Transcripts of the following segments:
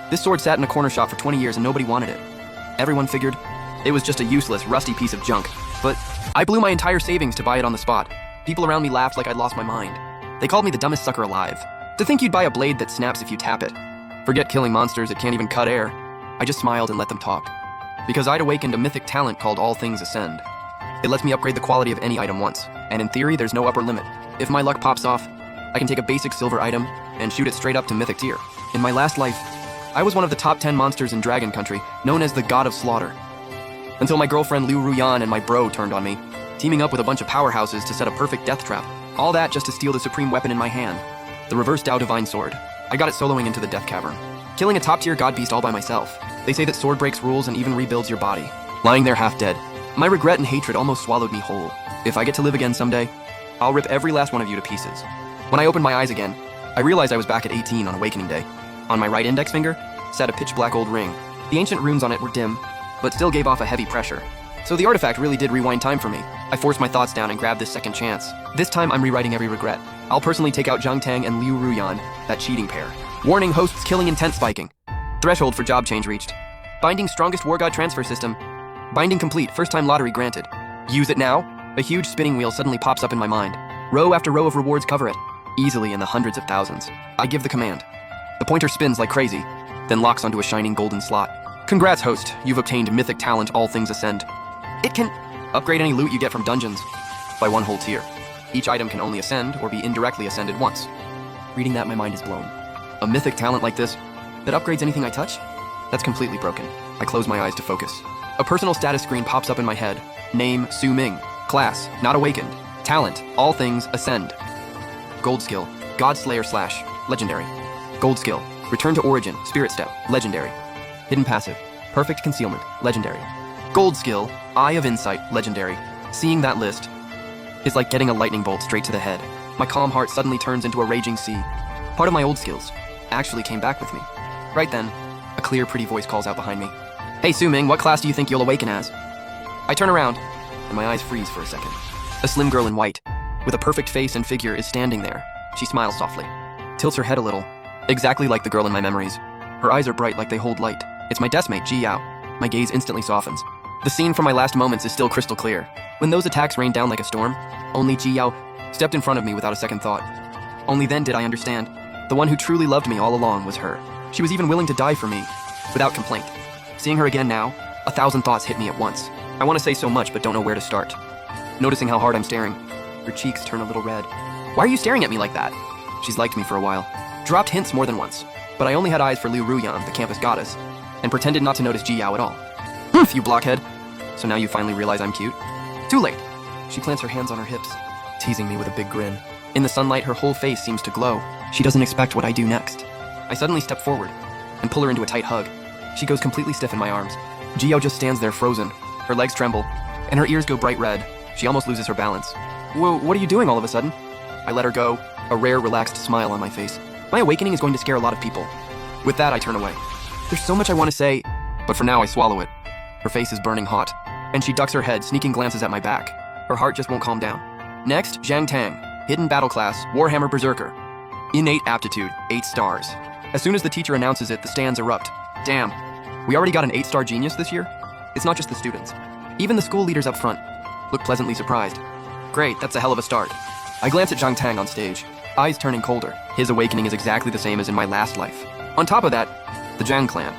This sword sat in a corner shop for 20 years and nobody wanted it. Everyone figured it was just a useless, rusty piece of junk. But I blew my entire savings to buy it on the spot. People around me laughed like I'd lost my mind. They called me the dumbest sucker alive. To think you'd buy a blade that snaps if you tap it. Forget killing monsters, it can't even cut air. I just smiled and let them talk. Because I'd awakened a mythic talent called All Things Ascend. It lets me upgrade the quality of any item once, and in theory, there's no upper limit. If my luck pops off, I can take a basic silver item and shoot it straight up to mythic tier. In my last life, I was one of the top 10 monsters in Dragon Country, known as the God of Slaughter. Until my girlfriend Liu Ruyan and my bro turned on me, teaming up with a bunch of powerhouses to set a perfect death trap. All that just to steal the supreme weapon in my hand, the Reverse Dao Divine Sword. I got it soloing into the Death Cavern, killing a top-tier god beast all by myself. They say that sword breaks rules and even rebuilds your body. Lying there half dead, my regret and hatred almost swallowed me whole. If I get to live again someday, I'll rip every last one of you to pieces. When I opened my eyes again, I realized I was back at 18 on Awakening Day. On my right index finger sat a pitch-black old ring. The ancient runes on it were dim, but still gave off a heavy pressure. So the artifact really did rewind time for me. I forced my thoughts down and grabbed this second chance. This time I'm rewriting every regret. I'll personally take out Zhang Tang and Liu Ruyan, that cheating pair. Warning, hosts killing intent spiking. Threshold for job change reached. Binding strongest war god transfer system. Binding complete, first time lottery granted. Use it now? A huge spinning wheel suddenly pops up in my mind. Row after row of rewards cover it, easily in the hundreds of thousands. I give the command. The pointer spins like crazy, then locks onto a shining golden slot. Congrats, host, you've obtained mythic talent All Things Ascend. It can upgrade any loot you get from dungeons by one whole tier. Each item can only ascend or be indirectly ascended once. Reading that, my mind is blown. A mythic talent like this that upgrades anything I touch? That's completely broken. I close my eyes to focus. A personal status screen pops up in my head. Name, Su Ming. Class, not awakened. Talent, all things ascend. Gold skill, God Slayer / legendary. Gold skill, return to origin, spirit step, legendary. Hidden passive, perfect concealment, legendary. Gold skill, Eye of Insight, legendary. Seeing that list is like getting a lightning bolt straight to the head. My calm heart suddenly turns into a raging sea. Part of my old skills actually came back with me. Right then, a clear, pretty voice calls out behind me. Hey Su Ming, what class do you think you'll awaken as? I turn around, and my eyes freeze for a second. A slim girl in white, with a perfect face and figure, is standing there. She smiles softly, tilts her head a little, exactly like the girl in my memories. Her eyes are bright like they hold light. It's my deskmate, Ji Yao. My gaze instantly softens. The scene from my last moments is still crystal clear. When those attacks rained down like a storm, only Ji Yao stepped in front of me without a second thought. Only then did I understand. The one who truly loved me all along was her. She was even willing to die for me, without complaint. Seeing her again now, 1,000 thoughts hit me at once. I want to say so much, but don't know where to start. Noticing how hard I'm staring, her cheeks turn a little red. Why are you staring at me like that? She's liked me for a while. Dropped hints more than once, but I only had eyes for Liu Ruyan, the campus goddess, and pretended not to notice Ji Yao at all. You blockhead. So now you finally realize I'm cute? Too late. She plants her hands on her hips, teasing me with a big grin. In the sunlight, her whole face seems to glow. She doesn't expect what I do next. I suddenly step forward and pull her into a tight hug. She goes completely stiff in my arms. Ji Yao just stands there frozen. Her legs tremble, and her ears go bright red. She almost loses her balance. Whoa, what are you doing all of a sudden? I let her go, a rare, relaxed smile on my face. My awakening is going to scare a lot of people. With that, I turn away. There's so much I want to say, but for now I swallow it. Her face is burning hot, and she ducks her head, sneaking glances at my back. Her heart just won't calm down. Next, Zhang Tang, hidden battle class, Warhammer Berserker. Innate aptitude, 8 stars. As soon as the teacher announces it, the stands erupt. Damn, we already got an 8-star genius this year? It's not just the students. Even the school leaders up front look pleasantly surprised. Great, that's a hell of a start. I glance at Zhang Tang on stage, eyes turning colder. His awakening is exactly the same as in my last life. On top of that, the Zhang clan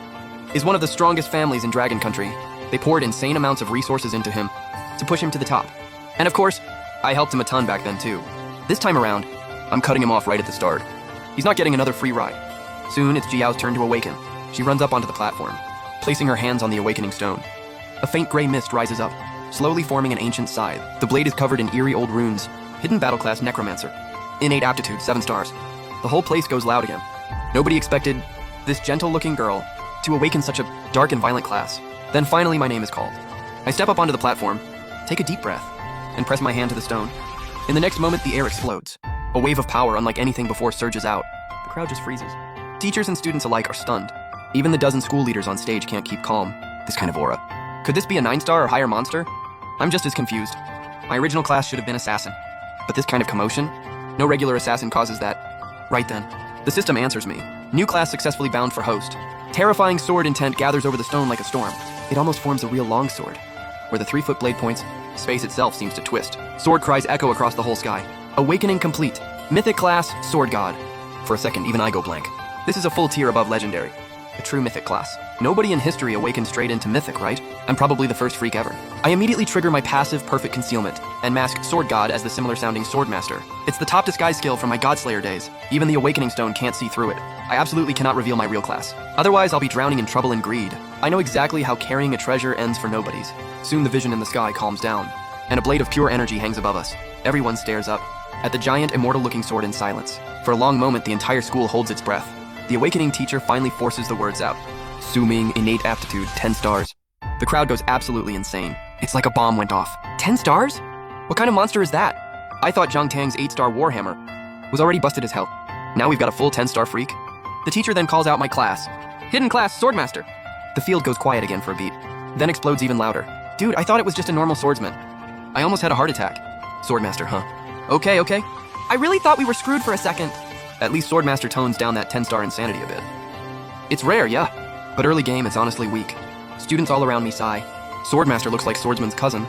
is one of the strongest families in Dragon Country. They poured insane amounts of resources into him to push him to the top. And of course, I helped him a ton back then too. This time around, I'm cutting him off right at the start. He's not getting another free ride. Soon, it's Ji Yao's turn to awaken. She runs up onto the platform, placing her hands on the awakening stone. A faint gray mist rises up, slowly forming an ancient scythe. The blade is covered in eerie old runes. Hidden battle class Necromancer. Innate aptitude, 7 stars. The whole place goes loud again. Nobody expected this gentle-looking girl to awaken such a dark and violent class. Then finally my name is called. I step up onto the platform, take a deep breath, and press my hand to the stone. In the next moment, the air explodes. A wave of power unlike anything before surges out. The crowd just freezes. Teachers and students alike are stunned. Even the dozen school leaders on stage can't keep calm. This kind of aura. Could this be a 9-star or higher monster? I'm just as confused. My original class should have been assassin. But this kind of commotion? No regular assassin causes that. Right then, the system answers me. New class successfully bound for host. Terrifying sword intent gathers over the stone like a storm. It almost forms a real longsword. Where the 3-foot blade points, space itself seems to twist. Sword cries echo across the whole sky. Awakening complete. Mythic class, Sword God. For a second, even I go blank. This is a full tier above Legendary. A true Mythic class. Nobody in history awakened straight into Mythic, right? I'm probably the first freak ever. I immediately trigger my passive Perfect Concealment and mask Sword God as the similar-sounding Sword Master. It's the top disguise skill from my Godslayer days. Even the Awakening Stone can't see through it. I absolutely cannot reveal my real class. Otherwise, I'll be drowning in trouble and greed. I know exactly how carrying a treasure ends for nobodies. Soon the vision in the sky calms down, and a blade of pure energy hangs above us. Everyone stares up at the giant, immortal-looking sword in silence. For a long moment, the entire school holds its breath. The awakening teacher finally forces the words out. Suming, innate aptitude, 10 stars. The crowd goes absolutely insane. It's like a bomb went off. 10 stars? What kind of monster is that? I thought Zhang Tang's 8-star Warhammer was already busted as hell. Now we've got a full 10-star freak? The teacher then calls out my class. Hidden class, Swordmaster. The field goes quiet again for a beat, then explodes even louder. Dude, I thought it was just a normal swordsman. I almost had a heart attack. Swordmaster, huh? Okay. I really thought we were screwed for a second. At least Swordmaster tones down that 10-star insanity a bit. It's rare, yeah, but early game it's honestly weak. Students all around me sigh. Swordmaster looks like Swordsman's cousin,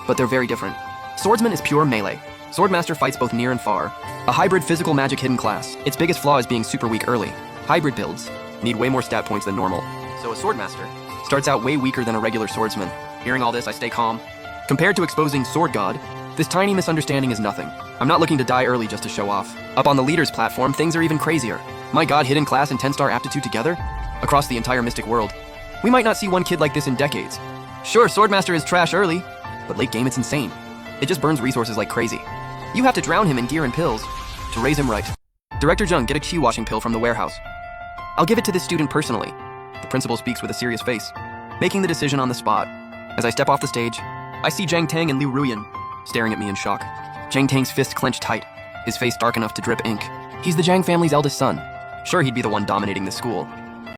but they're very different. Swordsman is pure melee. Swordmaster fights both near and far. A hybrid physical magic hidden class. Its biggest flaw is being super weak early. Hybrid builds need way more stat points than normal. So a Swordmaster starts out way weaker than a regular swordsman. Hearing all this, I stay calm. Compared to exposing Sword God, this tiny misunderstanding is nothing. I'm not looking to die early just to show off. Up on the leader's platform, things are even crazier. My god, hidden class and 10-star aptitude together? Across the entire Mystic world. We might not see one kid like this in decades. Sure, Swordmaster is trash early, but late game it's insane. It just burns resources like crazy. You have to drown him in gear and pills to raise him right. Director Jung, get a chi washing pill from the warehouse. I'll give it to this student personally. The principal speaks with a serious face, making the decision on the spot. As I step off the stage, I see Zhang Tang and Liu Ruyan staring at me in shock. Zhang Tang's fist clenched tight, his face dark enough to drip ink. He's the Zhang family's eldest son. Sure, he'd be the one dominating the school,